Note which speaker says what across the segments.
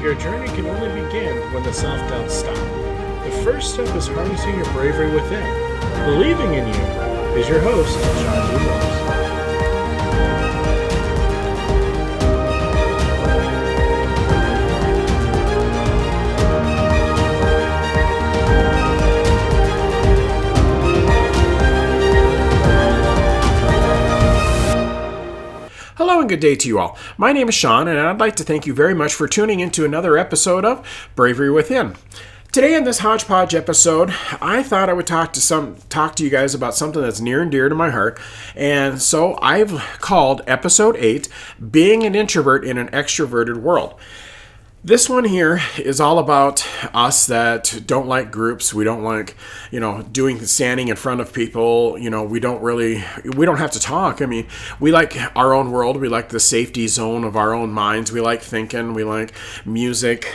Speaker 1: Your journey can only begin when the self-doubts stop. The first step is harnessing your bravery within. Believing in you is your host, Sean Willow. Hello and good day to you all. My name is Sean, and I'd like to thank you very much for tuning into another episode of Bravery Within. Today in this Hodgepodge episode, I thought I would talk to you guys about something that's near and dear to my heart, and so I've called Episode 8, Being an Introvert in an Extroverted World. This one here is all about us that don't like groups. We don't like, standing in front of people. We don't have to talk. I mean, we like our own world. We like the safety zone of our own minds. We like thinking. We like music.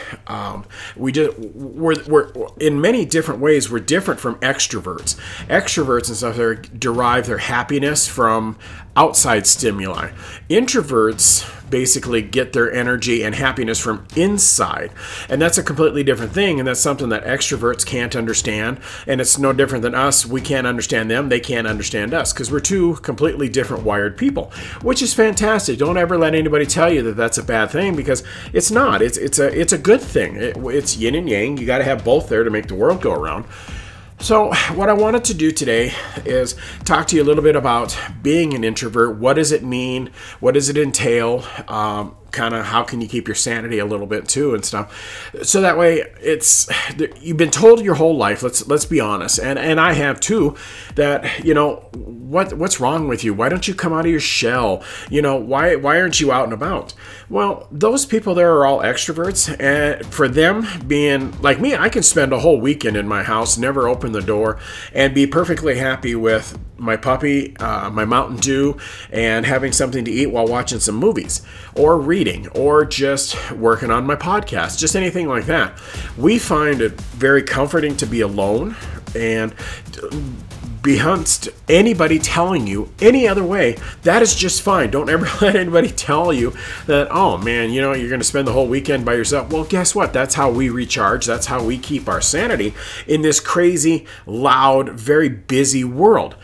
Speaker 1: We're in many different ways, we're different from extroverts. Extroverts and stuff, they derive their happiness from outside stimuli. Introverts basically get their energy and happiness from inside, and that's a completely different thing, and that's something that extroverts can't understand, and it's no different than us. We can't understand them, they can't understand us, because we're two completely different wired people, which is fantastic. Don't ever let anybody tell you that that's a bad thing, because it's not. It's a good thing. It's yin and yang. You got to have both there to make the world go around. So what I wanted to do today is talk to you a little bit about being an introvert. What does it mean? What does it entail? Kind of how can you keep your sanity a little bit too and stuff. So that way you've been told your whole life, let's be honest, and I have too, that what's wrong with you? Why don't you come out of your shell? Why aren't you out and about? Well, those people there are all extroverts, and for them, being like me, I can spend a whole weekend in my house, never open the door, and be perfectly happy with my puppy, my Mountain Dew, and having something to eat while watching some movies, or reading, or just working on my podcast, just anything like that. We find it very comforting to be alone, and beyond anybody telling you any other way, that is just fine. Don't ever let anybody tell you that, oh man, you're going to spend the whole weekend by yourself. Well, guess what? That's how we recharge. That's how we keep our sanity in this crazy, loud, very busy world.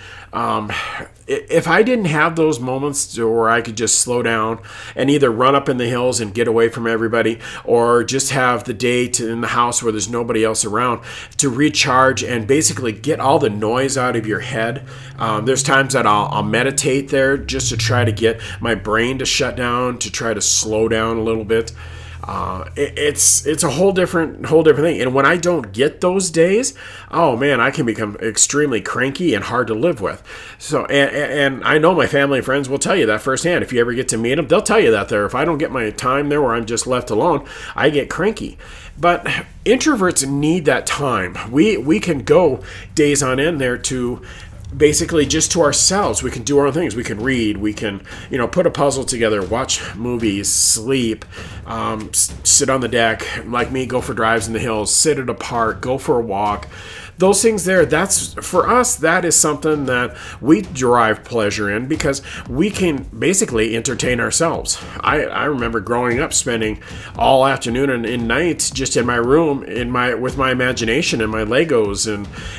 Speaker 1: If I didn't have those moments where I could just slow down and either run up in the hills and get away from everybody, or just have the day in the house where there's nobody else around to recharge and basically get all the noise out of your head. There's times that I'll meditate there just to try to get my brain to shut down, to try to slow down a little bit. It's a whole different thing. And when I don't get those days, oh man, I can become extremely cranky and hard to live with. So, and I know my family and friends will tell you that firsthand. If you ever get to meet them, they'll tell you that there. If I don't get my time there where I'm just left alone, I get cranky. But introverts need that time. We can go days on end there to basically just to ourselves. We can do our own things. We can read. We can, put a puzzle together, watch movies, sleep, sit on the deck, like me, go for drives in the hills, sit at a park, go for a walk. Those things there, that's, for us, that is something that we derive pleasure in, because we can basically entertain ourselves. I remember growing up spending all afternoon and night just in my room with my imagination and my Legos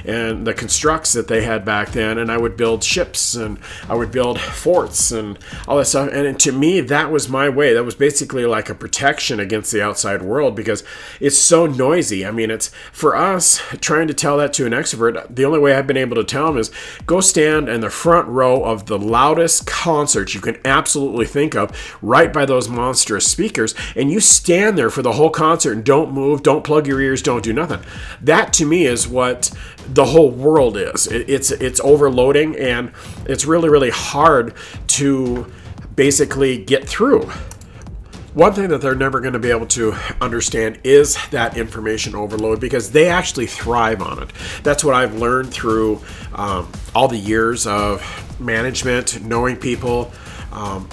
Speaker 1: and the constructs that they had back then, and I would build ships and I would build forts and all that stuff. And to me, that was my way. That was basically like a protection against the outside world, because it's so noisy. I mean, it's for us trying to tell that to an extrovert, the only way I've been able to tell them is go stand in the front row of the loudest concert you can absolutely think of, right by those monstrous speakers, and you stand there for the whole concert and don't move, don't plug your ears, don't do nothing. That to me is what the whole world is. It's overloading, and it's really, really hard to basically get through. One thing that they're never going to be able to understand is that information overload, because they actually thrive on it. That's what I've learned through all the years of management, knowing people.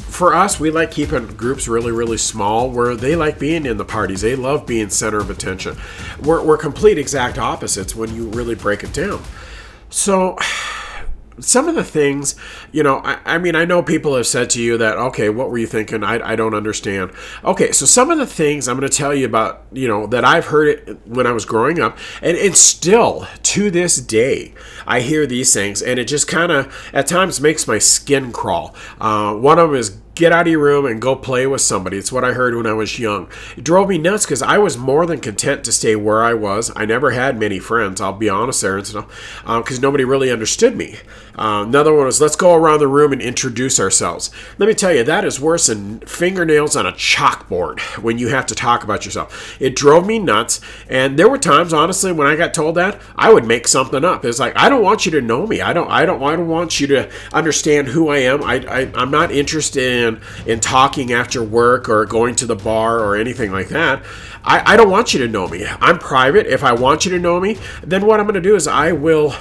Speaker 1: For us, we like keeping groups really, really small, where they like being in the parties. They love being center of attention. We're complete exact opposites when you really break it down. So some of the things, I mean, I know people have said to you that, okay, what were you thinking? I don't understand. Okay, so some of the things I'm going to tell you about, that I've heard it when I was growing up, and it's still to this day, I hear these things, and it just kind of at times makes my skin crawl. One of them is, get out of your room and go play with somebody. It's what I heard when I was young. It drove me nuts because I was more than content to stay where I was. I never had many friends, I'll be honest there, and stuff, because nobody really understood me. Another one was, let's go around the room and introduce ourselves. Let me tell you, that is worse than fingernails on a chalkboard when you have to talk about yourself. It drove me nuts, and there were times, honestly, when I got told that, I would make something up. It's like, I don't want you to know me. I don't want you to understand who I am. I'm not interested in talking after work or going to the bar or anything like that. I don't want you to know me. I'm private. If I want you to know me, then what I'm going to do is I will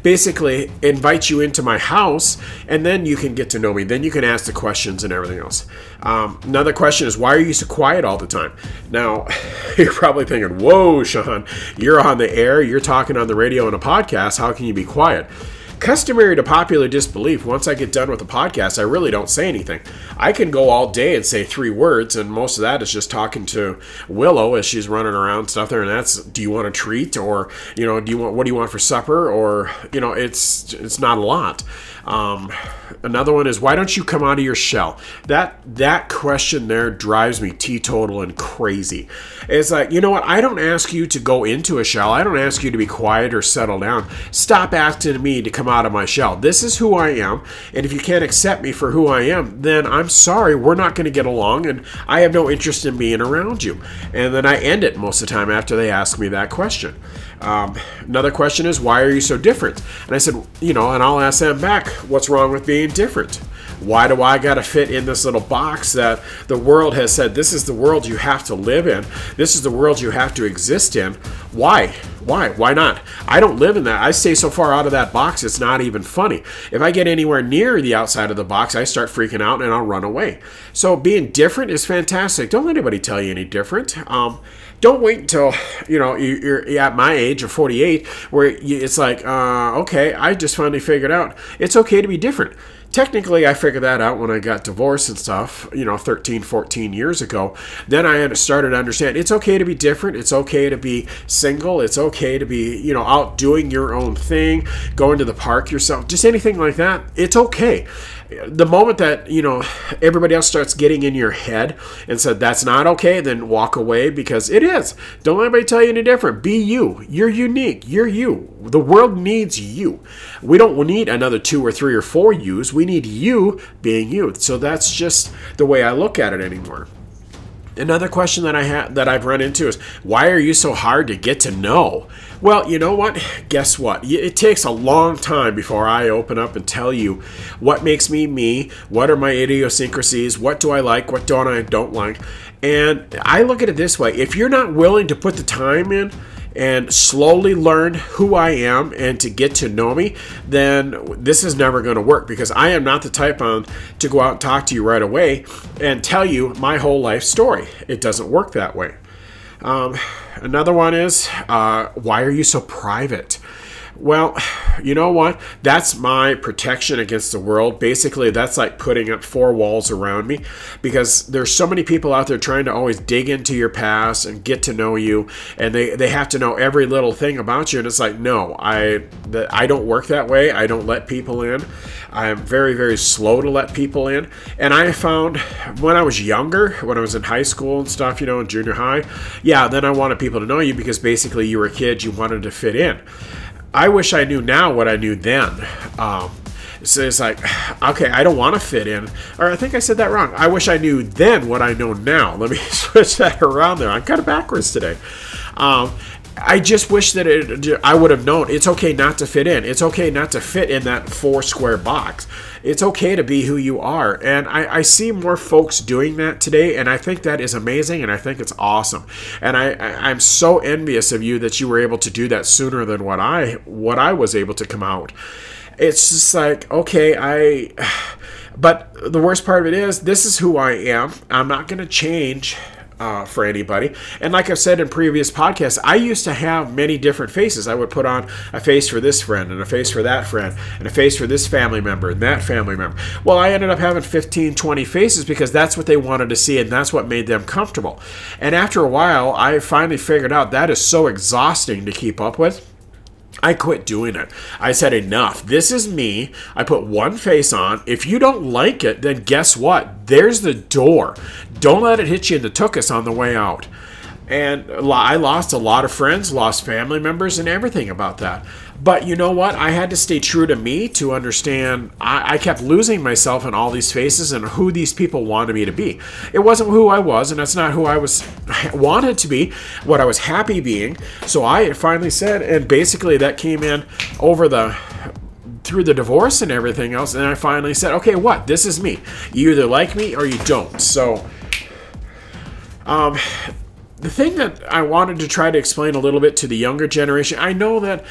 Speaker 1: basically invite you into my house, and then you can get to know me. Then you can ask the questions and everything else. Another question is, why are you so quiet all the time? Now, you're probably thinking, whoa, Sean, you're on the air, you're talking on the radio and a podcast, how can you be quiet? Customary to popular disbelief, once I get done with the podcast, I really don't say anything. I can go all day and say 3 words, and most of that is just talking to Willow as she's running around and stuff there, and that's, do you want a treat, or what do you want for supper, or it's not a lot. Another one is, why don't you come out of your shell? That question there drives me teetotal and crazy. It's like, you know what? I don't ask you to go into a shell. I don't ask you to be quiet or settle down. Stop asking me to come out of my shell. This is who I am, and if you can't accept me for who I am, then I'm sorry, we're not going to get along, and I have no interest in being around you. And then I end it most of the time after they ask me that question. Another question is, why are you so different? And I said, and I'll ask them back, what's wrong with being different? Why do I got to fit in this little box that the world has said, this is the world you have to live in, this is the world you have to exist in? Why not? I don't live in that. I stay so far out of that box, it's not even funny. If I get anywhere near the outside of the box, I start freaking out and I'll run away. So being different is fantastic. Don't let anybody tell you any different. Don't wait until you're at my age of 48 where it's like, okay, I just finally figured out it's okay to be different. Technically, I figured that out when I got divorced and stuff, 13, 14 years ago. Then I started to understand it's okay to be different. It's okay to be single. It's okay to be, out doing your own thing, going to the park yourself, just anything like that. It's okay. The moment that, everybody else starts getting in your head and said that's not okay, then walk away, because it is. Don't let anybody tell you any different. Be you. You're unique. You're you. The world needs you. We don't need another 2 or 3 or 4 yous. We need you being you. So that's just the way I look at it anymore. Another question that I've run into is, why are you so hard to get to know? Well, you know what? Guess what? It takes a long time before I open up and tell you what makes me me, what are my idiosyncrasies, what do I like, what don't I don't like. And I look at it this way. If you're not willing to put the time in and slowly learn who I am and to get to know me, then this is never going to work, because I am not the type to go out and talk to you right away and tell you my whole life story. It doesn't work that way. Another one is, why are you so private? Well, you know what? That's my protection against the world. Basically, that's like putting up 4 walls around me, because there's so many people out there trying to always dig into your past and get to know you, and they have to know every little thing about you. And it's like, no, I don't work that way. I don't let people in. I am very, very slow to let people in. And I found when I was younger, when I was in high school and stuff, in junior high, yeah, then I wanted people to know you, because basically you were a kid, you wanted to fit in. I wish I knew now what I knew then. So it's like, okay, I don't want to fit in. Or I think I said that wrong. I wish I knew then what I know now. Let me switch that around there. I'm kind of backwards today. I just wish that I would have known it's okay not to fit in. It's okay not to fit in that 4 square box. It's okay to be who you are. And I see more folks doing that today, and I think that is amazing, and I think it's awesome. And I'm so envious of you that you were able to do that sooner than what I was able to come out. It's just like, okay, but the worst part of it is, this is who I am. I'm not going to change for anybody. And like I've said in previous podcasts, I used to have many different faces. I would put on a face for this friend and a face for that friend and a face for this family member and that family member. Well, I ended up having 15, 20 faces because that's what they wanted to see and that's what made them comfortable. And after a while, I finally figured out that is so exhausting to keep up with. I quit doing it. I said, enough. This is me. I put one face on. If you don't like it, then guess what? There's the door. Don't let it hit you in the tuchus on the way out. And I lost a lot of friends, lost family members, and everything about that. But you know what? I had to stay true to me to understand. I kept losing myself in all these faces and who these people wanted me to be. It wasn't who I was, and that's not who I wanted to be, what I was happy being. So I finally said, and basically that came in through the divorce and everything else, and I finally said, okay, what? This is me. You either like me or you don't. So, the thing that I wanted to try to explain a little bit to the younger generation, I know that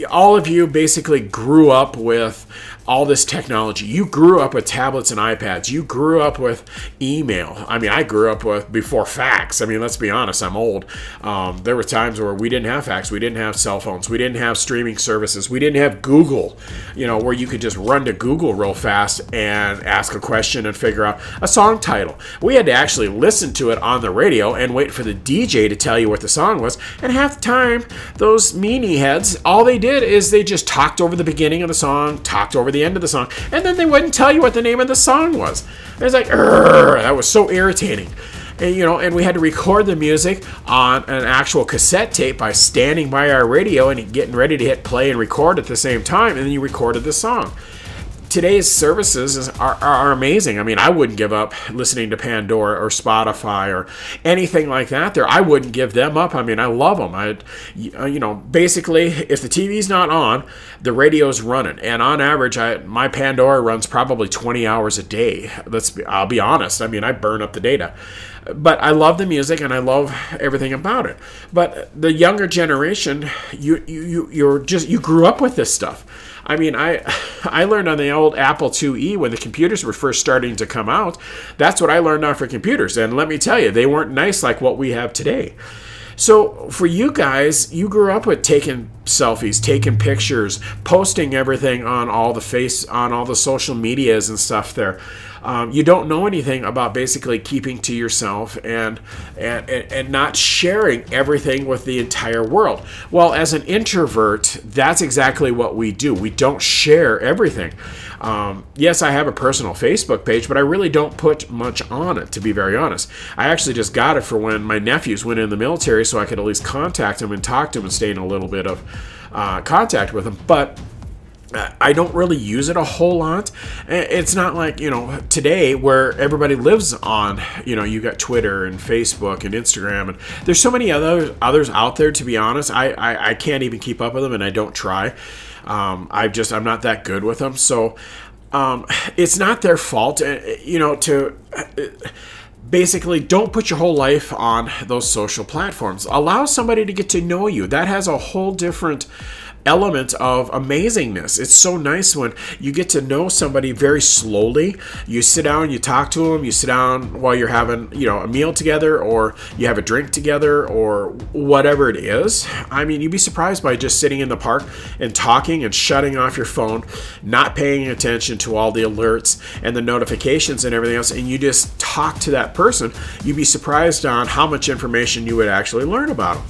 Speaker 1: all of you basically grew up with all this technology. You grew up with tablets and iPads. You grew up with email. I mean, I grew up with before fax. I mean, let's be honest, I'm old. There were times where we didn't have fax. We didn't have cell phones. We didn't have streaming services. We didn't have Google, where you could just run to Google real fast and ask a question and figure out a song title. We had to actually listen to it on the radio and wait for the DJ to tell you what the song was. And half the time, those meanie heads, all they did is they just talked over the beginning of the song, talked over the end of the song, and then they wouldn't tell you what the name of the song was. It was like, that was so irritating. And, and we had to record the music on an actual cassette tape by standing by our radio and getting ready to hit play and record at the same time, and then you recorded the song. Today's services are amazing. I mean, I wouldn't give up listening to Pandora or Spotify or anything like that. I wouldn't give them up. I mean, I love them. Basically, if the TV's not on, the radio's running. And on average, my Pandora runs probably 20 hours a day. I'll be honest. I mean, I burn up the data. But I love the music and I love everything about it. But the younger generation, you grew up with this stuff. I mean, I learned on the old Apple IIe when the computers were first starting to come out. That's what I learned on for computers. And let me tell you, they weren't nice like what we have today. So for you guys, you grew up with taking selfies, taking pictures, posting everything on all the social medias and stuff there. You don't know anything about basically keeping to yourself and not sharing everything with the entire world. Well, as an introvert, that's exactly what we do. We don't share everything. Yes, I have a personal Facebook page, but I really don't put much on it, to be very honest. I actually just got it for when my nephews went in the military so I could at least contact them and talk to them and stay in a little bit of contact with them. But I don't really use it a whole lot. It's not like, today where everybody lives on, you got Twitter and Facebook and Instagram, and there's so many others out there, to be honest. I can't even keep up with them, and I don't try. I'm not that good with them. So it's not their fault, basically, don't put your whole life on those social platforms. Allow somebody to get to know you. That has a whole different element of amazingness. It's so nice when you get to know somebody very slowly. You sit down, you talk to them, you sit down while you're having, a meal together, or you have a drink together, or whatever it is. I mean, you'd be surprised by just sitting in the park and talking and shutting off your phone, not paying attention to all the alerts and the notifications and everything else, and you just talk to that person. You'd be surprised on how much information you would actually learn about them.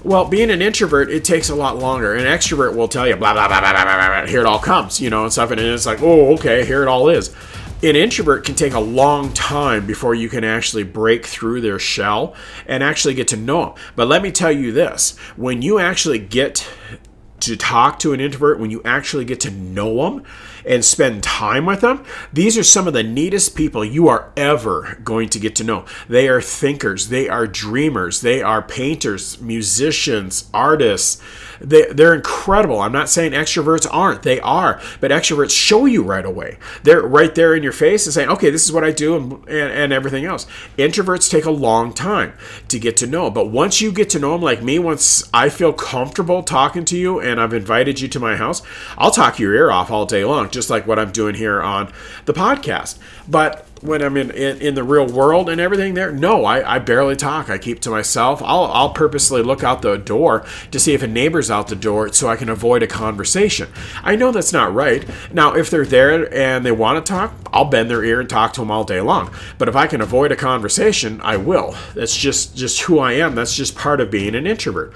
Speaker 1: Well, being an introvert, it takes a lot longer. An extrovert will tell you, blah, blah, blah, blah, blah, blah, blah, here it all comes, and stuff, and it's like, oh, okay, here it all is. An introvert can take a long time before you can actually break through their shell and actually get to know them. But let me tell you this, when you actually get to talk to an introvert, when you actually get to know them and spend time with them, these are some of the neatest people you are ever going to get to know. They are thinkers, they are dreamers, they are painters, musicians, artists. They're incredible. I'm not saying extroverts aren't. They are. But extroverts show you right away. They're right there in your face and saying, okay, this is what I do and everything else. Introverts take a long time to get to know. But once you get to know them like me, once I feel comfortable talking to you and I've invited you to my house, I'll talk your ear off all day long, just like what I'm doing here on the podcast. But when I'm in the real world and everything there, no, I barely talk. I keep to myself. I'll purposely look out the door to see if a neighbor's out the door so I can avoid a conversation. I know that's not right. Now, if they're there and they want to talk, I'll bend their ear and talk to them all day long. But if I can avoid a conversation, I will. That's just who I am. That's just part of being an introvert.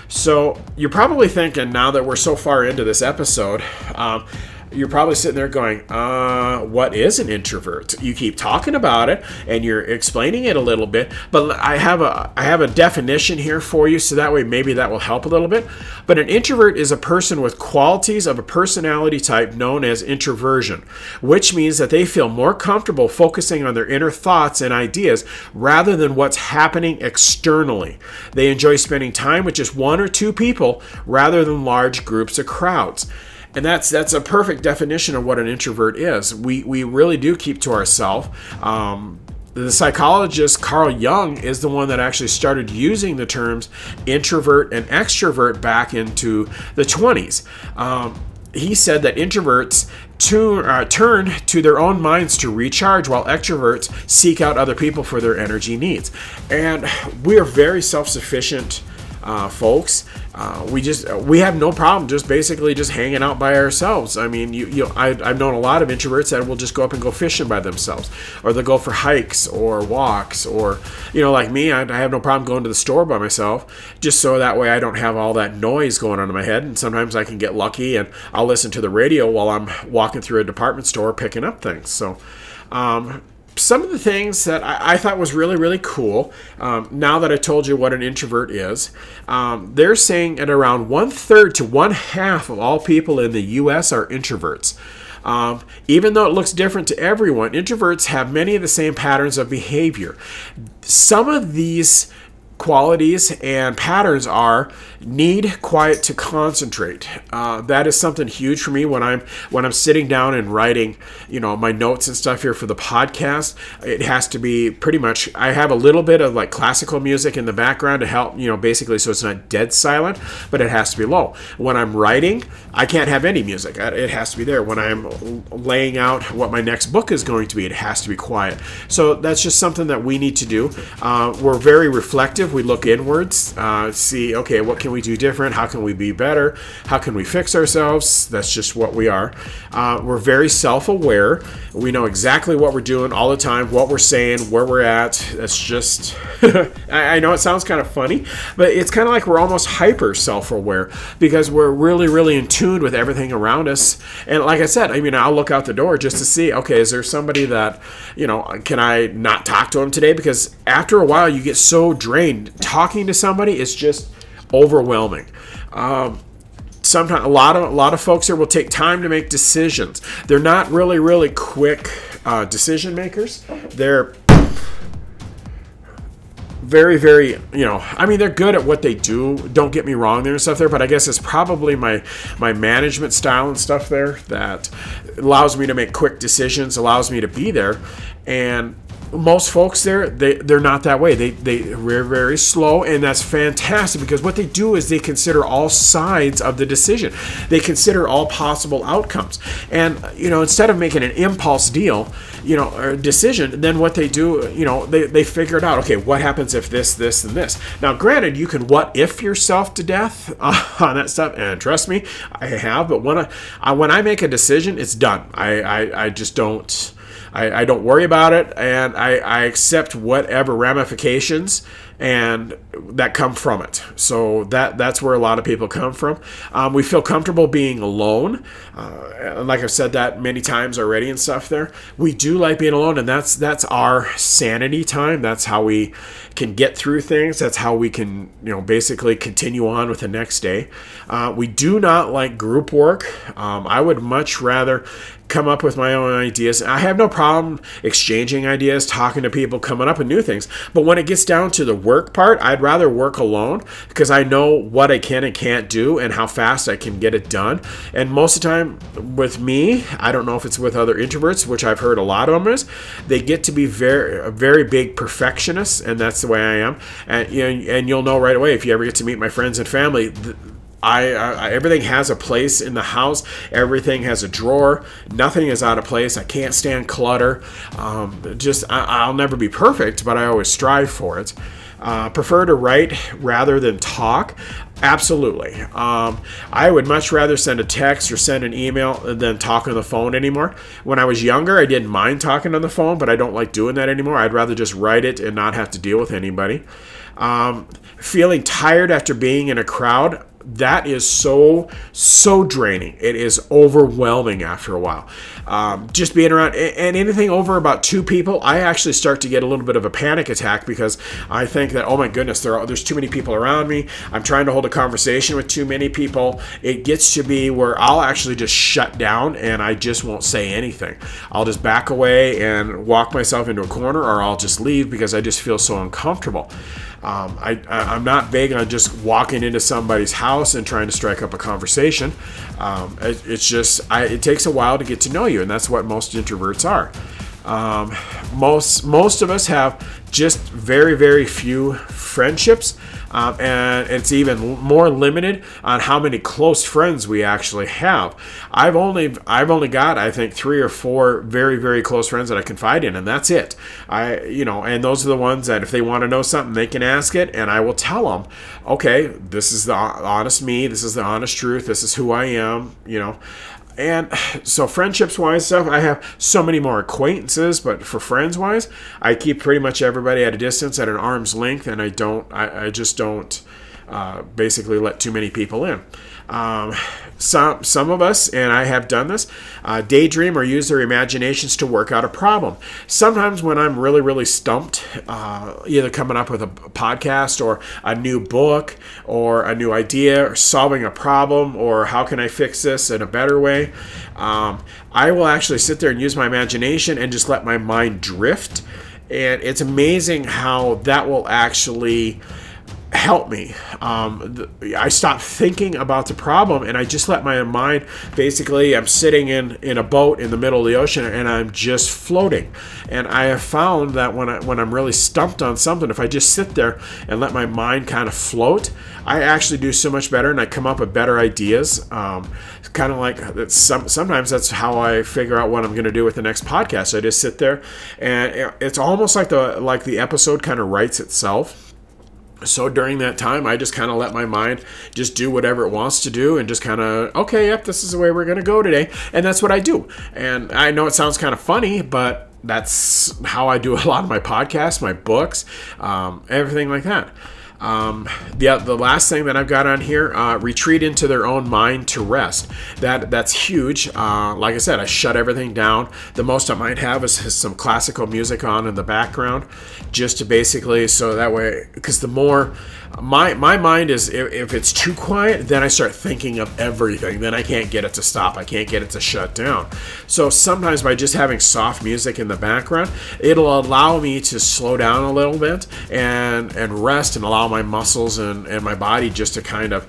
Speaker 1: So you're probably thinking, now that we're so far into this episode, you're probably sitting there going, what is an introvert? You keep talking about it and you're explaining it a little bit, but I have a definition here for you, so that way maybe that will help a little bit. But an introvert is a person with qualities of a personality type known as introversion, which means that they feel more comfortable focusing on their inner thoughts and ideas rather than what's happening externally. They enjoy spending time with just one or two people rather than large groups of crowds. And that's a perfect definition of what an introvert is. We really do keep to ourselves. The psychologist Carl Jung is the one that actually started using the terms introvert and extrovert back into the 20s. He said that introverts turn to their own minds to recharge, while extroverts seek out other people for their energy needs. And we are very self-sufficient folks. We have no problem just basically just hanging out by ourselves. I mean, I've known a lot of introverts that will just go up and go fishing by themselves, or they'll go for hikes or walks, or like me, I have no problem going to the store by myself, just so that way I don't have all that noise going on in my head. And sometimes I can get lucky and I'll listen to the radio while I'm walking through a department store picking up things. So some of the things that I thought was really, really cool, now that I told you what an introvert is, they're saying at around 1/3 to 1/2 of all people in the U.S. are introverts. Even though it looks different to everyone, introverts have many of the same patterns of behavior. Some of these qualities and patterns are need quiet to concentrate. That is something huge for me when I'm sitting down and writing, my notes and stuff here for the podcast. It has to be pretty much, I have a little bit of like classical music in the background to help, basically so it's not dead silent, but it has to be low. When I'm writing, I can't have any music. It has to be there. When I'm laying out what my next book is going to be, it has to be quiet. So that's just something that we need to do. We're very reflective. We look inwards, see, okay, what can we do different? How can we be better? How can we fix ourselves? That's just what we are. We're very self-aware. We know exactly what we're doing all the time, what we're saying, where we're at. That's just, I know it sounds kind of funny, but it's kind of like we're almost hyper self-aware because we're really, really in tune with everything around us. And like I said, I'll look out the door just to see, okay, is there somebody that, can I not talk to them today? Because after a while, you get so drained. Talking to somebody is just overwhelming. Sometimes a lot of folks here will take time to make decisions. They're not really, really quick decision makers. They're very, very, they're good at what they do. Don't get me wrong there and stuff there, but I guess it's probably my management style and stuff there that allows me to make quick decisions, allows me to be there. And most folks there, they're not that way. They're very slow, and that's fantastic because what they do is they consider all sides of the decision. They consider all possible outcomes. And, instead of making an impulse deal, or decision, then what they do, they figure it out. Okay, what happens if this, and this? Now, granted, you can what if yourself to death on that stuff, and trust me, I have, but when I make a decision, it's done. I just don't... I don't worry about it, and I accept whatever ramifications and that come from it. So that's where a lot of people come from. We feel comfortable being alone. Like I've said that many times already and stuff there. We do like being alone, and that's our sanity time. That's how we can get through things. That's how we can, basically continue on with the next day. We do not like group work. I would much rather come up with my own ideas. I have no problem exchanging ideas, talking to people, coming up with new things. But when it gets down to the work part, I'd rather work alone because I know what I can and can't do and how fast I can get it done. And most of the time with me, I don't know if it's with other introverts, which I've heard a lot of them is, they get to be very big perfectionists, and that's the way I am. And you'll know right away if you ever get to meet my friends and family, everything has a place in the house. Everything has a drawer. Nothing is out of place. I can't stand clutter. I'll never be perfect, but I always strive for it. Prefer to write rather than talk? Absolutely. I would much rather send a text or send an email than talk on the phone anymore. When I was younger, I didn't mind talking on the phone, but I don't like doing that anymore. I'd rather just write it and not have to deal with anybody. Feeling tired after being in a crowd, that is so draining. It is overwhelming after a while. Just being around, and anything over about 2 people, I actually start to get a little bit of a panic attack because I think that, oh my goodness, there's too many people around me. I'm trying to hold a conversation with too many people. It gets to be where I'll actually just shut down and I just won't say anything. I'll just back away and walk myself into a corner, or I'll just leave because I just feel so uncomfortable. I'm not big on just walking into somebody's house and trying to strike up a conversation. It takes a while to get to know you, and that's what most introverts are. Most of us have just very few friendships, and it's even more limited on how many close friends we actually have. I've only got, I think, 3 or 4 very close friends that I confide in, and that's it. And those are the ones that if they want to know something, they can ask it, and I will tell them, okay, this is the honest me, this is the honest truth, this is who I am, And so friendships-wise stuff, I have so many more acquaintances, but for friends-wise, I keep pretty much everybody at a distance, at an arm's length, and I just don't basically let too many people in. Some of us, and I have done this, daydream or use their imaginations to work out a problem. Sometimes when I'm really stumped, either coming up with a podcast or a new book or a new idea or solving a problem or how can I fix this in a better way, I will actually sit there and use my imagination and just let my mind drift. And it's amazing how that will actually help me. I stop thinking about the problem and I just let my mind, basically I'm sitting in a boat in the middle of the ocean and I'm just floating. And I have found that when I'm really stumped on something, if I just sit there and let my mind kind of float, I actually do so much better and I come up with better ideas. Kind of like sometimes that's how I figure out what I'm going to do with the next podcast. I just sit there and it's almost like the episode kind of writes itself. So during that time, I just kind of let my mind just do whatever it wants to do and just kind of, okay, yep, this is the way we're going to go today. And that's what I do. And I know it sounds kind of funny, but that's how I do a lot of my podcasts, my books, everything like that. The last thing that I've got on here, retreat into their own mind to rest. That's huge. Like I said, I shut everything down. The most I might have is some classical music on in the background, just to basically, so that way, because the more my mind is, if it's too quiet, then I start thinking of everything. Then I can't get it to stop. I can't get it to shut down. So sometimes by just having soft music in the background, it'll allow me to slow down a little bit and rest and allow my muscles and my body just to kind of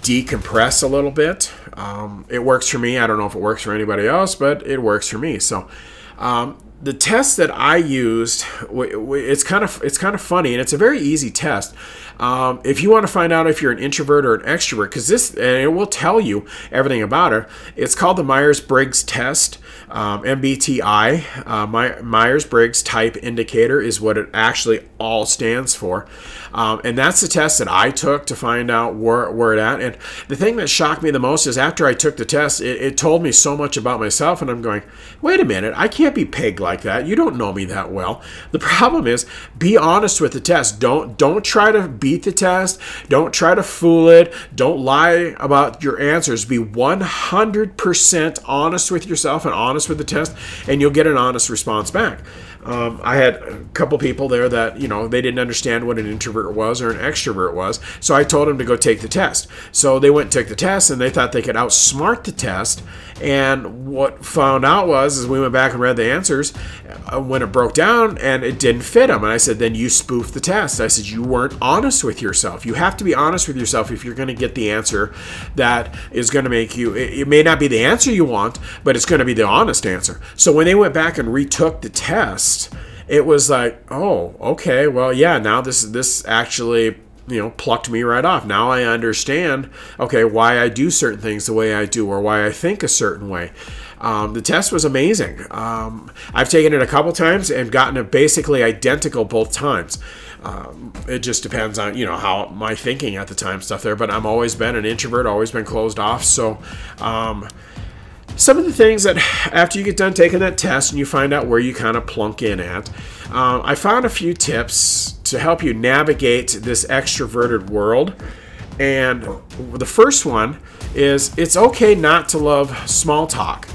Speaker 1: decompress a little bit. It works for me. I don't know if it works for anybody else, but it works for me. So the test that I used, it's kind of funny, and it's a very easy test. If you want to find out if you're an introvert or an extrovert, because and it will tell you everything about it. It's called the Myers-Briggs test, MBTI. Myers-Briggs Type Indicator is what it actually all stands for. And that's the test that I took to find out where it at. And the thing that shocked me the most is after I took the test, it told me so much about myself, and I'm going, wait a minute, I can't be pegged like that. You don't know me that well. The problem is, be honest with the test. Don't try to beat the test. Don't try to fool it. Don't lie about your answers. Be 100% honest with yourself and honest with the test, and you'll get an honest response back. I had a couple people there that, they didn't understand what an introvert was or an extrovert was, so I told them to go take the test. So they went and took the test, and they thought they could outsmart the test, and what found out was, we went back and read the answers, when it broke down, and it didn't fit them, and I said, then you spoofed the test. I said, you weren't honest with yourself. You have to be honest with yourself if you're going to get the answer that is going to make you, it may not be the answer you want, but it's going to be the honest answer. So when they went back and retook the test, it was like, oh, okay, well, yeah, now this actually plucked me right off. Now I understand, okay, why I do certain things the way I do, or why I think a certain way. The test was amazing. I've taken it a couple times and gotten it basically identical both times. It just depends on, how my thinking at the time stuff there, but I've always been an introvert, always been closed off. So, some of the things that after you get done taking that test and you find out where you kind of plunk in at, I found a few tips to help you navigate this extroverted world. And the first one is it's okay not to love small talk.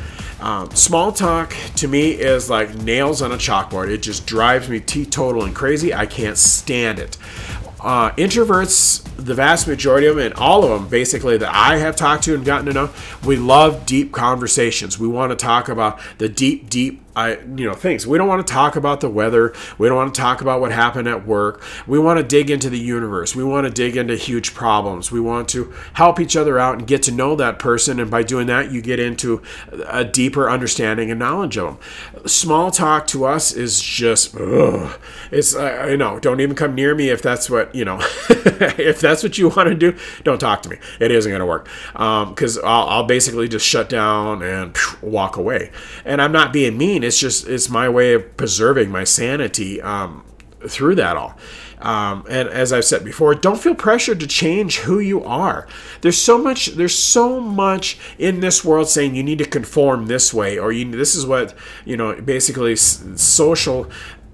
Speaker 1: Small talk to me is like nails on a chalkboard. It just drives me teetotal and crazy. I can't stand it. Introverts, the vast majority of them, and all of them basically that I have talked to and gotten to know, we love deep conversations. We want to talk about the deep things. We don't want to talk about the weather. We don't want to talk about what happened at work. We want to dig into the universe. We want to dig into huge problems. We want to help each other out and get to know that person. And by doing that, you get into a deeper understanding and knowledge of them. Small talk to us is just, ugh. It's, don't even come near me if that's what, if that's what you want to do, don't talk to me. It isn't going to work. Because I'll basically just shut down and walk away. And I'm not being mean. It's my way of preserving my sanity through that all. And as I've said before, don't feel pressured to change who you are. There's so much in this world saying you need to conform this way, or this is what, basically social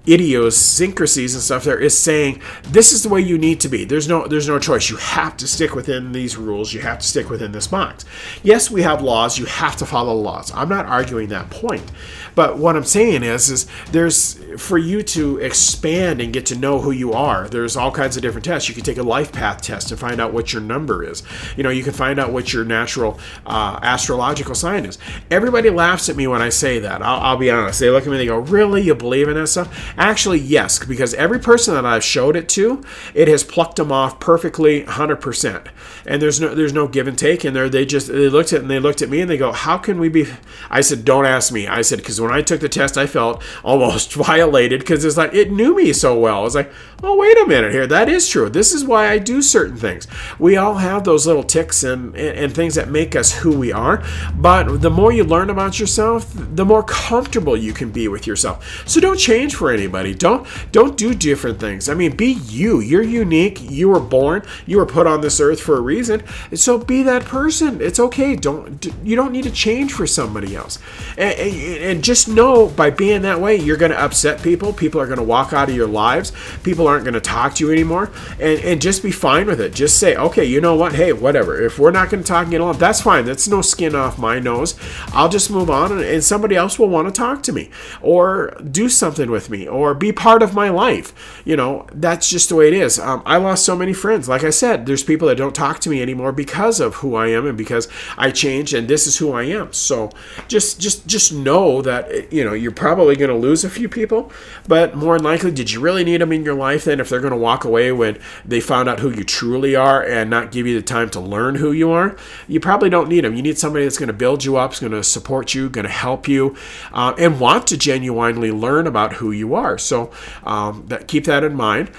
Speaker 1: idiosyncrasies and stuff there is saying this is the way you need to be. There's no choice. You have to stick within these rules. You have to stick within this box. Yes, we have laws. You have to follow the laws. I'm not arguing that point. But what I'm saying is there's, for you to expand and get to know who you are, there's all kinds of different tests. You can take a life path test and find out what your number is. You can find out what your natural astrological sign is. Everybody laughs at me when I say that. I'll be honest. They look at me and they go, really? You believe in that stuff? Actually, yes, because every person that I've showed it to, it has plucked them off perfectly 100%. And there's no give and take in there. They looked at me and they go, how can we be? I said, don't ask me. I said, because when I took the test, I felt almost violated because it's like, it knew me so well. I was like, oh, wait a minute here. That is true. This is why I do certain things. We all have those little ticks and things that make us who we are. But the more you learn about yourself, the more comfortable you can be with yourself. So don't change for anybody. Don't do different things. I mean, be you. You're unique. You were born. You were put on this earth for a reason. So be that person. It's okay. You don't need to change for somebody else. And just know by being that way, you're going to upset people. People are going to walk out of your lives. People aren't going to talk to you anymore. And just be fine with it. Just say, okay, you know what? Hey, whatever. If we're not going to talk and get along, that's fine. That's no skin off my nose. I'll just move on and somebody else will want to talk to me or do something with me or be part of my life. That's just the way it is. I lost so many friends. Like I said, there's people that don't talk to me anymore because of who I am and because I changed and this is who I am. So just know that, you're probably going to lose a few people, but more than likely, did you really need them in your life then if they're going to walk away when they found out who you truly are and not give you the time to learn who you are? You probably don't need them. You need somebody that's going to build you up, is going to support you, going to help you, and want to genuinely learn about who you are. So keep that in mind.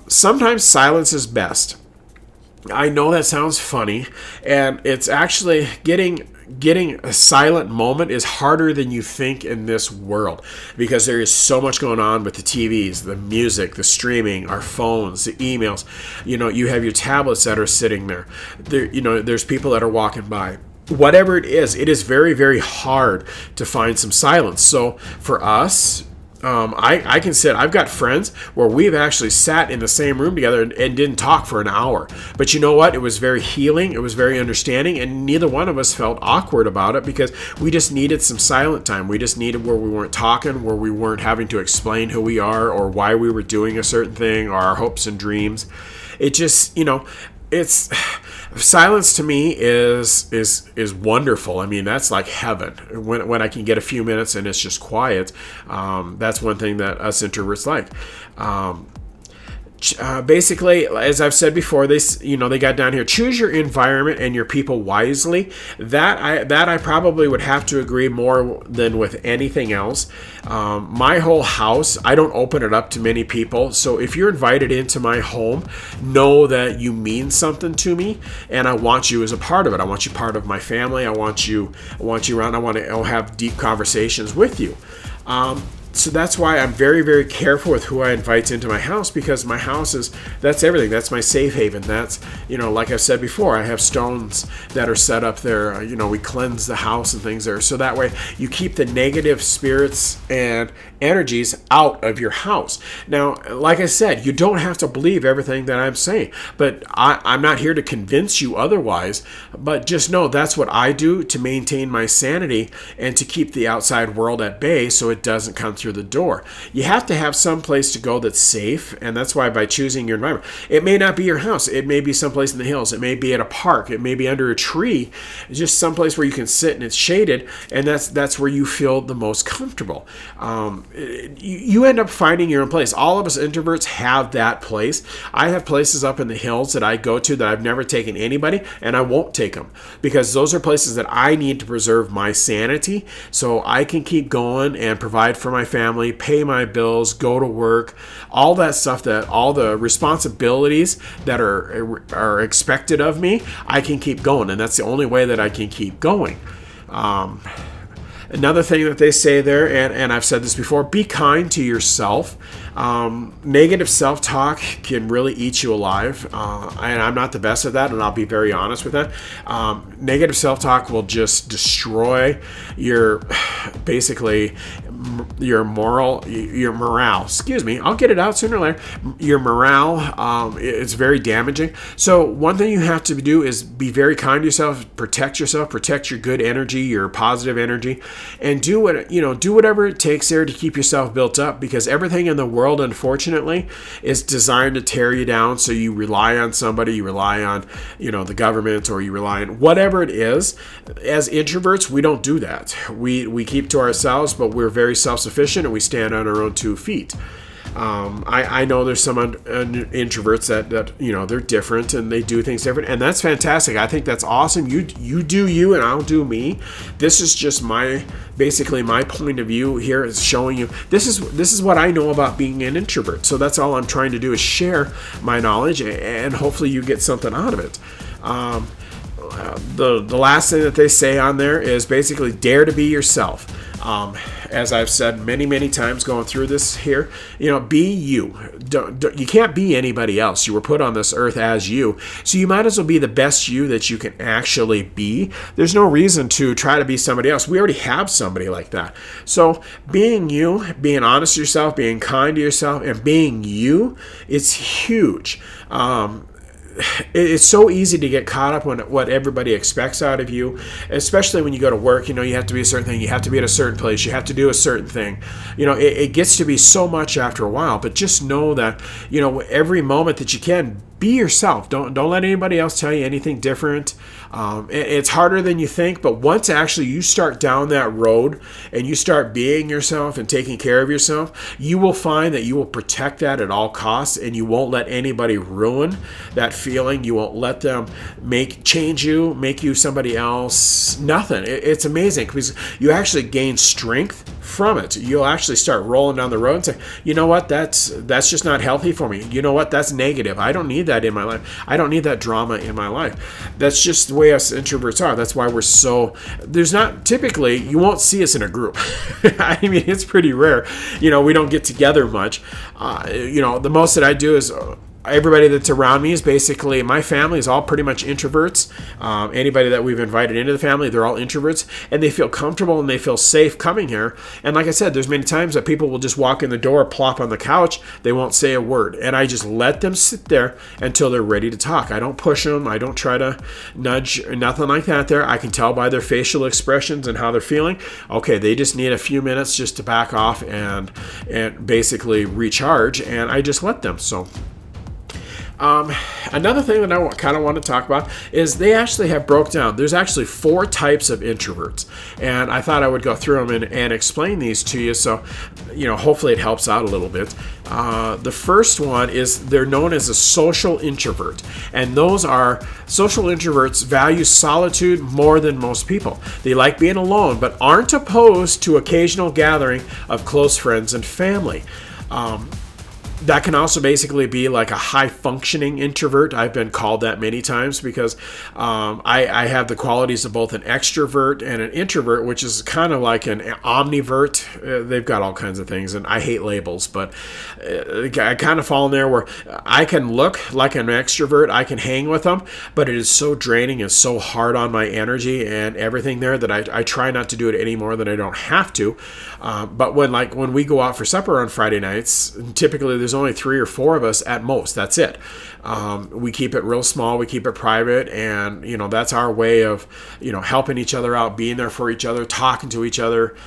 Speaker 1: Sometimes silence is best. I know that sounds funny, and it's actually getting a silent moment is harder than you think in this world because there is so much going on with the TVs, the music, the streaming, our phones, the emails. You have your tablets that are sitting there. There's people that are walking by. Whatever it is very, very hard to find some silence. So for us, I can sit. I've got friends where we've actually sat in the same room together and didn't talk for an hour. But you know what? It was very healing. It was very understanding, and neither one of us felt awkward about it because we just needed some silent time. We just needed where we weren't talking, where we weren't having to explain who we are or why we were doing a certain thing or our hopes and dreams. It just, it's silence to me is wonderful. I mean, that's like heaven when I can get a few minutes and it's just quiet. That's one thing that us introverts like. basically, as I've said before, they got down here, choose your environment and your people wisely. That I probably would have to agree more than with anything else. My whole house, I don't open it up to many people. So if you're invited into my home, know that you mean something to me, and I want you as a part of it. I want you part of my family. I want you around. I want to have deep conversations with you. So that's why I'm very, very careful with who I invite into my house, because my house that's everything. That's my safe haven. That's, like I've said before, I have stones that are set up there. We cleanse the house and things there. So that way you keep the negative spirits and energies out of your house. Now, like I said, you don't have to believe everything that I'm saying, but I'm not here to convince you otherwise, but just know that's what I do to maintain my sanity and to keep the outside world at bay so it doesn't come through the door. You have to have some place to go that's safe, and that's why by choosing your environment, it may not be your house. It may be someplace in the hills. It may be at a park. It may be under a tree. It's just someplace where you can sit and it's shaded, and that's where you feel the most comfortable. You end up finding your own place. All of us introverts have that place. I have places up in the hills that I go to that I've never taken anybody, and I won't take them, because those are places that I need to preserve my sanity so I can keep going and provide for my family, pay my bills, go to work, all that stuff, that all the responsibilities that are expected of me, I can keep going, and that's the only way that I can keep going. Another thing that they say there, and I've said this before, be kind to yourself. Negative self-talk can really eat you alive, and I'm not the best at that, and I'll be very honest with that. Negative self-talk will just destroy your morale. Excuse me, I'll get it out sooner or later. Your morale, it's very damaging. So one thing you have to do is be very kind to yourself, protect your good energy, your positive energy, and do whatever it takes there to keep yourself built up, because everything in the world, unfortunately, is designed to tear you down. So you rely on somebody, you rely on, the government, or you rely on whatever it is. As introverts, we don't do that. We keep to ourselves, but we're very self-sufficient and we stand on our own 2 feet. I know there's some introverts that they're different and they do things different, and that's fantastic. I think that's awesome. You do you and I'll do me. This is just basically my point of view here, is showing you this is what I know about being an introvert. So that's all I'm trying to do, is share my knowledge, and hopefully you get something out of it. The last thing that they say on there is basically dare to be yourself. As I've said many, many times going through this here, be you. You can't be anybody else. You were put on this earth as you. So you might as well be the best you that you can actually be. There's no reason to try to be somebody else. We already have somebody like that. So being you, being honest with yourself, being kind to yourself, and being you, it's huge. It's so easy to get caught up on what everybody expects out of you, especially when you go to work. You have to be a certain thing. You have to be at a certain place. You have to do a certain thing. It gets to be so much after a while, but just know that, every moment that you can, be yourself. Don't let anybody else tell you anything different. It's harder than you think, but once actually you start down that road and you start being yourself and taking care of yourself, you will find that you will protect that at all costs, and you won't let anybody ruin that feeling. You won't let them make you somebody else. Nothing. It's amazing, because you actually gain strength from it. You'll actually start rolling down the road and say, you know what, that's just not healthy for me. You know what, that's negative. I don't need that in my life. I don't need that drama in my life. That's just the way us introverts are. That's why we're typically, you won't see us in a group. I mean, it's pretty rare. We don't get together much. The most that I do is everybody that's around me is basically, my family is all pretty much introverts. Anybody that we've invited into the family, they're all introverts, and they feel comfortable and they feel safe coming here. And like I said, there's many times that people will just walk in the door, plop on the couch, they won't say a word, and I just let them sit there until they're ready to talk. I don't push them. I don't try to nudge, nothing like that there. I can tell by their facial expressions and how they're feeling. Okay, they just need a few minutes just to back off and basically recharge, and I just let them. So Another thing that I kind of want to talk about is they actually have broke down. There's actually 4 types of introverts, and I thought I would go through them and explain these to you. So, hopefully it helps out a little bit. The first one is they're known as a social introvert, and those are social introverts value solitude more than most people. They like being alone, but aren't opposed to occasional gathering of close friends and family. That can also basically be like a high-functioning introvert. I've been called that many times because I have the qualities of both an extrovert and an introvert, which is kind of like an omnivert. They've got all kinds of things, and I hate labels, but I kind of fall in there where I can look like an extrovert. I can hang with them, but it is so draining and so hard on my energy and everything there that I try not to do it any more than I don't have to. But when we go out for supper on Friday nights, typically there's only 3 or 4 of us at most. That's it. We keep it real small. We keep it private, and that's our way of helping each other out, being there for each other, talking to each other.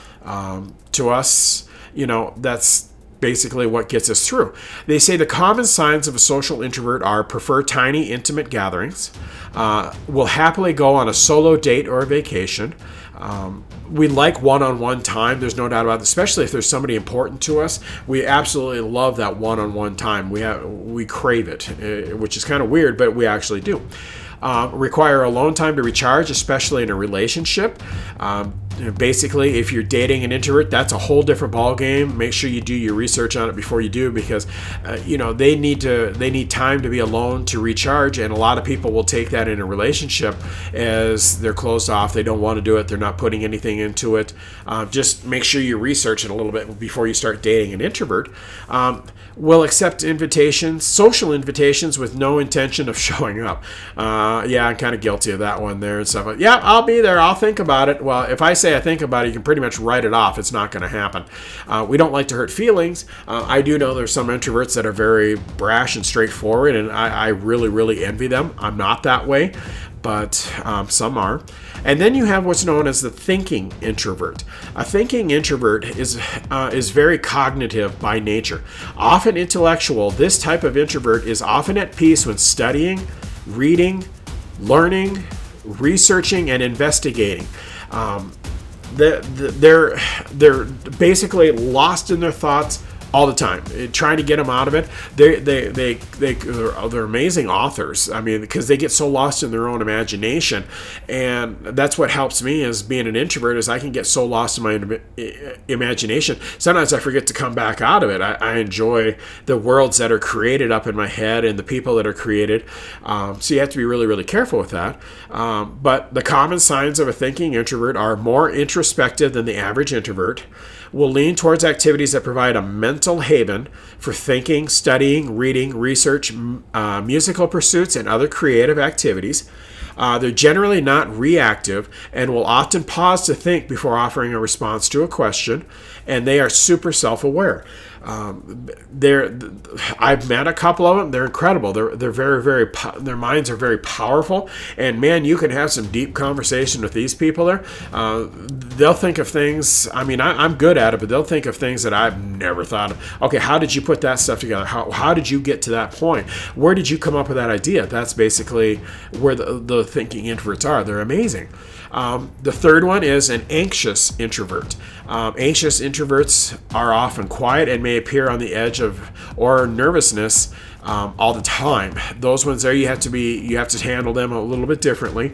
Speaker 1: To us, that's basically what gets us through. They say the common signs of a social introvert are prefer tiny, intimate gatherings, will happily go on a solo date or a vacation. We like one-on-one time. There's no doubt about it, especially if there's somebody important to us. We absolutely love that one-on-one time. We crave it, which is kind of weird, but we actually do. Require alone time to recharge, especially in a relationship. Basically, if you're dating an introvert, that's a whole different ball game. Make sure you do your research on it before you do, because they need time to be alone to recharge, and a lot of people will take that in a relationship as they're closed off. They don't want to do it. They're not putting anything into it. Just make sure you research it a little bit before you start dating an introvert. Will accept invitations, social invitations, with no intention of showing up. Yeah, I'm kind of guilty of that one there and stuff. Like, yeah, I'll be there. I'll think about it. Well, if I say I think about it, you can pretty much write it off. It's not going to happen. We don't like to hurt feelings. I do know there's some introverts that are very brash and straightforward, and I really, really envy them. I'm not that way, but some are. And then you have what's known as the thinking introvert. A thinking introvert is very cognitive by nature. Often intellectual, this type of introvert is often at peace when studying, reading, learning, researching, and investigating. They're basically lost in their thoughts all the time, trying to get them out of it. They're amazing authors. I mean, because they get so lost in their own imagination, and that's what helps me as being an introvert. Is I can get so lost in my imagination. Sometimes I forget to come back out of it. I enjoy the worlds that are created up in my head and the people that are created. So you have to be really, really careful with that. But the common signs of a thinking introvert are more introspective than the average introvert. Will lean towards activities that provide a mental haven for thinking, studying, reading, research, musical pursuits, and other creative activities. They're generally not reactive and will often pause to think before offering a response to a question, and they are super self-aware. I've met a couple of them. They're incredible. They're very, very. Their minds are very powerful, and man, you can have some deep conversation with these people. There, they'll think of things. I mean, I'm good at it, but they'll think of things that I've never thought of. Okay, how did you put that stuff together? How did you get to that point? Where did you come up with that idea? That's basically where the thinking introverts are. They're amazing. The third one is an anxious introvert. Anxious introverts are often quiet and may appear on the edge of or nervousness all the time. Those ones there, you have to handle them a little bit differently.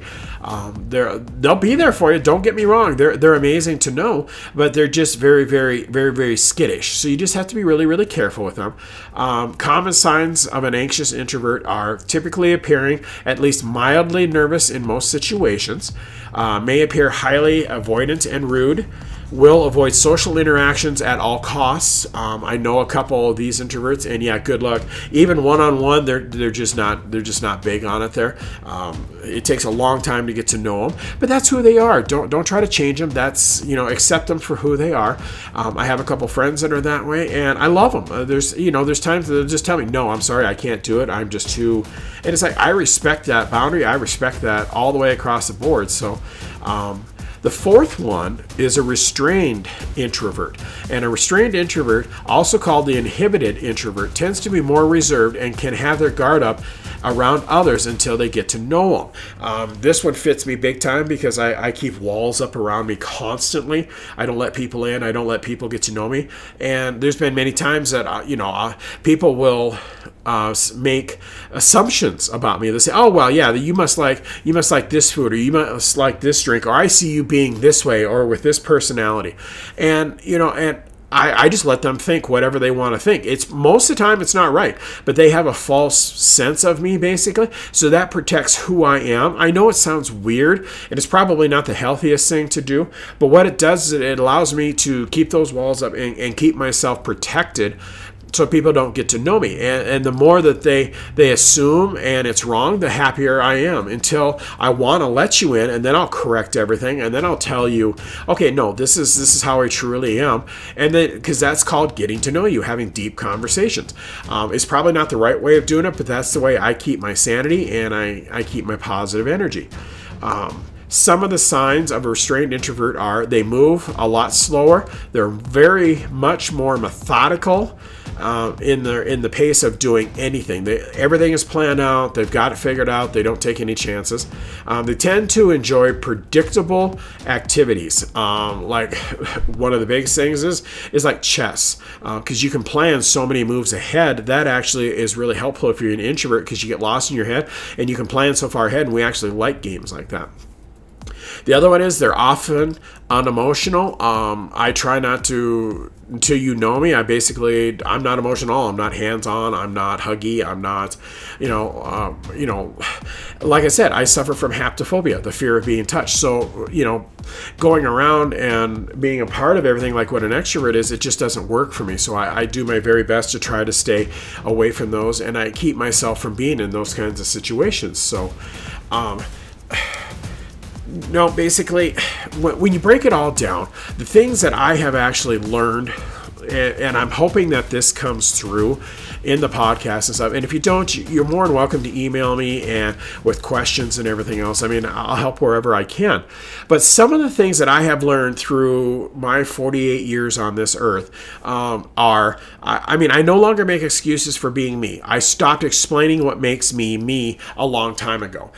Speaker 1: They'll be there for you. Don't get me wrong. They're amazing to know, but they're just very, very, very, very skittish. So you just have to be really, really careful with them. Common signs of an anxious introvert are typically appearing at least mildly nervous in most situations, may appear highly avoidant and rude, will avoid social interactions at all costs. I know a couple of these introverts, and yeah, good luck. Even one-on-one, they're just not big on it. There, it takes a long time to get to know them, but that's who they are. Don't try to change them. That's accept them for who they are. I have a couple friends that are that way, and I love them. There's times that they'll just tell me, no, I'm sorry, I can't do it. I'm just too. And it's like I respect that boundary. I respect that all the way across the board. So. The fourth one is a restrained introvert. And a restrained introvert, also called the inhibited introvert, tends to be more reserved and can have their guard up around others until they get to know them. This one fits me big time because I keep walls up around me constantly. I don't let people in. I don't let people get to know me. And there's been many times that people will make assumptions about me. They say, "Oh well, yeah, you must like this food, or you must like this drink, or I see you being this way, or with this personality," and I just let them think whatever they want to think. It's most of the time it's not right, but they have a false sense of me basically. So that protects who I am. I know it sounds weird, and it's probably not the healthiest thing to do, but what it does is it allows me to keep those walls up and keep myself protected, so people don't get to know me. And the more that they assume and it's wrong, the happier I am, until I want to let you in, and then I'll correct everything, and then I'll tell you, okay, no, this is how I truly am. And then, because that's called getting to know you, having deep conversations. It's probably not the right way of doing it, but that's the way I keep my sanity, and I keep my positive energy. Some of the signs of a restrained introvert are they move a lot slower. They're very much more methodical in the pace of doing anything. Everything is planned out. They've got it figured out. They don't take any chances. They tend to enjoy predictable activities. Like one of the biggest things is like chess, because you can plan so many moves ahead. That actually is really helpful if you're an introvert, because you get lost in your head and you can plan so far ahead, and we actually like games like that. The other one is they're often unemotional. I try not to, until you know me, I'm not emotional. I'm not hands-on. I'm not huggy. I'm not, like I said, I suffer from haptophobia, the fear of being touched. So, going around and being a part of everything like what an extrovert is, it just doesn't work for me. So I do my very best to try to stay away from those, and I keep myself from being in those kinds of situations. So, no, basically, when you break it all down, the things that I have actually learned, and I'm hoping that this comes through in the podcast and stuff. And if you don't, you're more than welcome to email me and with questions and everything else. I mean, I'll help wherever I can. But some of the things that I have learned through my 48 years on this earth I no longer make excuses for being me. I stopped explaining what makes me me a long time ago.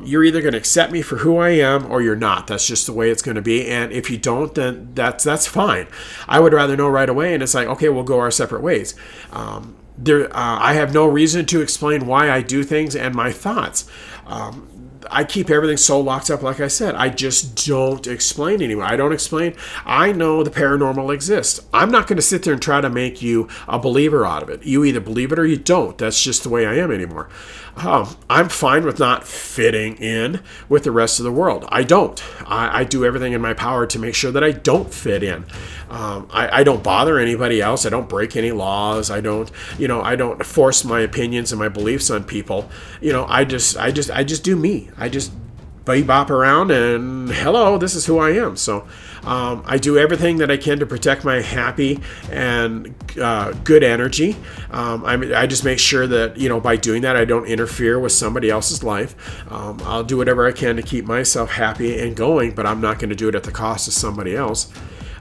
Speaker 1: You're either going to accept me for who I am or you're not. That's just the way it's going to be. And if you don't, then that's fine. I would rather know right away, and it's like, okay, we'll go our separate ways. I have no reason to explain why I do things and my thoughts. I keep everything so locked up, like I said. I just don't explain anymore. I don't explain. I know the paranormal exists. I'm not going to sit there and try to make you a believer out of it. You either believe it or you don't. That's just the way I am anymore. I'm fine with not fitting in with the rest of the world. I don't. I do everything in my power to make sure that I don't fit in. I don't bother anybody else. I don't break any laws. I don't force my opinions and my beliefs on people. I just do me. I just bop around and hello, this is who I am. So I do everything that I can to protect my happy and good energy. I just make sure that, by doing that, I don't interfere with somebody else's life. I'll do whatever I can to keep myself happy and going, but I'm not going to do it at the cost of somebody else.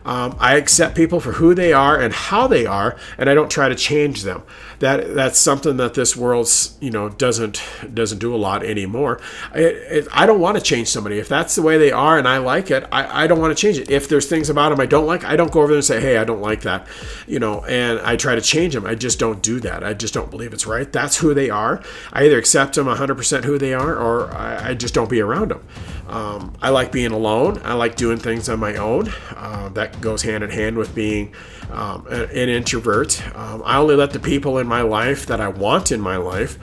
Speaker 1: I accept people for who they are and how they are, and I don't try to change them. That's something that this world's doesn't do a lot anymore. I don't want to change somebody. If that's the way they are and I like it, I don't want to change it. If there's things about them I don't like, I don't go over there and say, hey, I don't like that, and I try to change them. I just don't do that. I just don't believe it's right. That's who they are. I either accept them 100% who they are, or I just don't be around them. I like being alone. I like doing things on my own. That goes hand in hand with being an introvert. I only let the people in my life that I want in my life.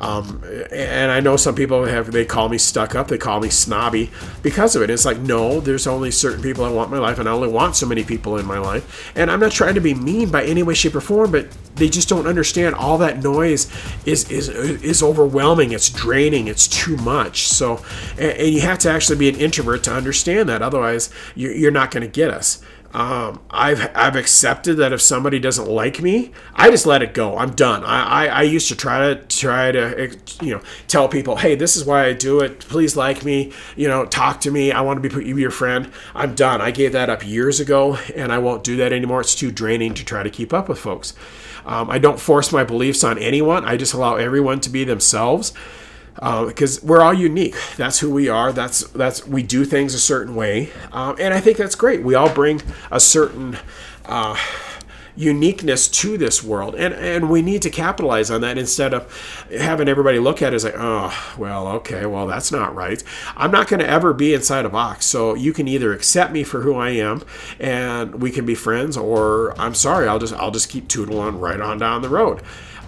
Speaker 1: And I know some people they call me stuck up, they call me snobby because of it. It's like, no, there's only certain people I want in my life, and I only want so many people in my life. And I'm not trying to be mean by any way, shape, or form, but they just don't understand all that noise is overwhelming. It's draining. It's too much. So, and you have to actually be an introvert to understand that. Otherwise, you're not going to get us. I've accepted that if somebody doesn't like me, I just let it go. I'm done. I used to try to tell people, hey, this is why I do it. Please like me. Talk to me. I want to be your friend. I'm done. I gave that up years ago, and I won't do that anymore. It's too draining to try to keep up with folks. I don't force my beliefs on anyone. I just allow everyone to be themselves. Because we're all unique. That's who we are. That's we do things a certain way, and I think that's great. We all bring a certain uniqueness to this world, and we need to capitalize on that instead of having everybody look at it as like, oh, well, okay, well, that's not right. I'm not going to ever be inside a box, so you can either accept me for who I am, and we can be friends, or I'm sorry, I'll just keep tootling right on down the road.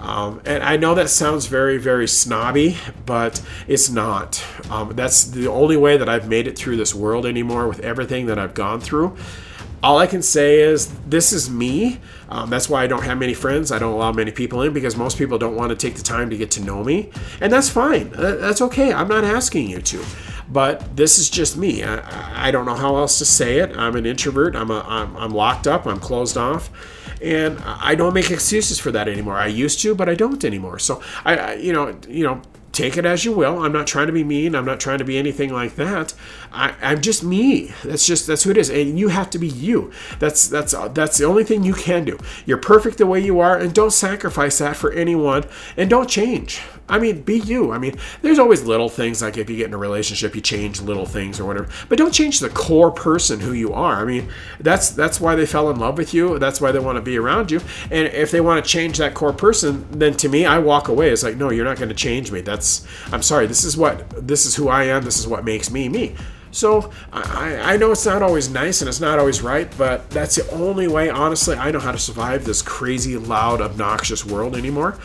Speaker 1: And I know that sounds very, very snobby, but it's not. That's the only way that I've made it through this world anymore with everything that I've gone through. All I can say is this is me. That's why I don't have many friends. I don't allow many people in because most people don't want to take the time to get to know me. And that's fine. That's okay. I'm not asking you to. But this is just me. I don't know how else to say it. I'm an introvert. I'm locked up. I'm closed off. And I don't make excuses for that anymore. I used to, but I don't anymore. So take it as you will. I'm not trying to be mean. I'm not trying to be anything like that. I'm just me. That's who it is. And you have to be you. That's the only thing you can do. You're perfect the way you are, and don't sacrifice that for anyone. And don't change. I mean, be you. I mean, there's always little things, like if you get in a relationship, you change little things or whatever. But don't change the core person who you are. I mean, that's why they fell in love with you. That's why they want to be around you. And if they want to change that core person, then to me, I walk away. It's like, no, you're not going to change me. I'm sorry. This is who I am. This is what makes me me. So I know it's not always nice and it's not always right, but that's the only way, honestly, I know how to survive this crazy, loud, obnoxious world anymore.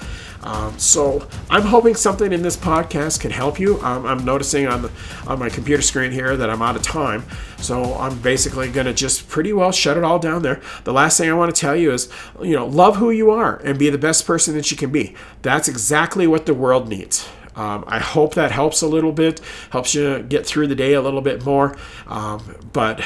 Speaker 1: So I'm hoping something in this podcast can help you. I'm noticing on my computer screen here that I'm out of time. So I'm basically going to just pretty well shut it all down there. The last thing I want to tell you is, love who you are and be the best person that you can be. That's exactly what the world needs. I hope that helps a little bit, helps you get through the day a little bit more. But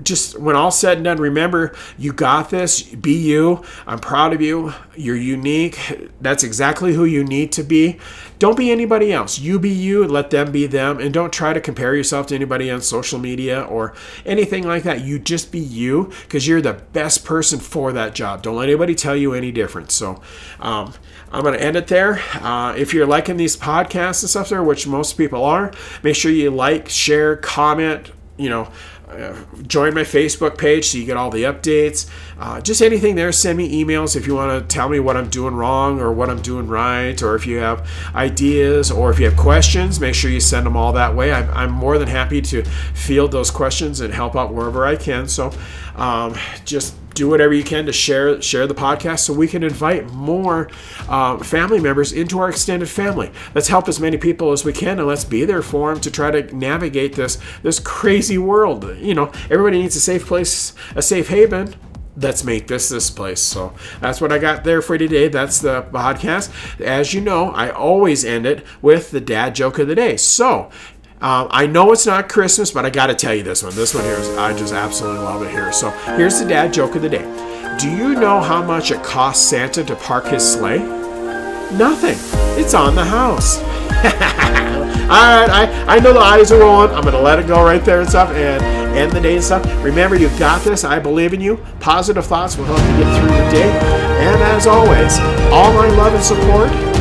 Speaker 1: just when all's said and done, remember, you got this. Be you. I'm proud of you. You're unique. That's exactly who you need to be. Don't be anybody else. You be you. Let them be them. And don't try to compare yourself to anybody on social media or anything like that. You just be you because you're the best person for that job. Don't let anybody tell you any different. So I'm going to end it there. If you're liking these podcasts and stuff there, which most people are, make sure you like, share, comment, join my Facebook page so you get all the updates. Just anything there, send me emails if you want to tell me what I'm doing wrong or what I'm doing right, or if you have ideas or if you have questions, make sure you send them all that way. I'm more than happy to field those questions and help out wherever I can. So just do whatever you can to share the podcast so we can invite more family members into our extended family. Let's help as many people as we can, and let's be there for them to try to navigate this crazy world. Everybody needs a safe place, a safe haven. Let's make this place. So that's what I got there for today. That's the podcast. As you know, I always end it with the dad joke of the day. So I know it's not Christmas, but I got to tell you this one. This one here, I just absolutely love it here. So here's the dad joke of the day. Do you know how much it costs Santa to park his sleigh? Nothing. It's on the house. All right, I know the eyes are rolling. I'm going to let it go right there and stuff and end the day and stuff. Remember, you've got this. I believe in you. Positive thoughts will help you get through the day. And as always, all my love and support.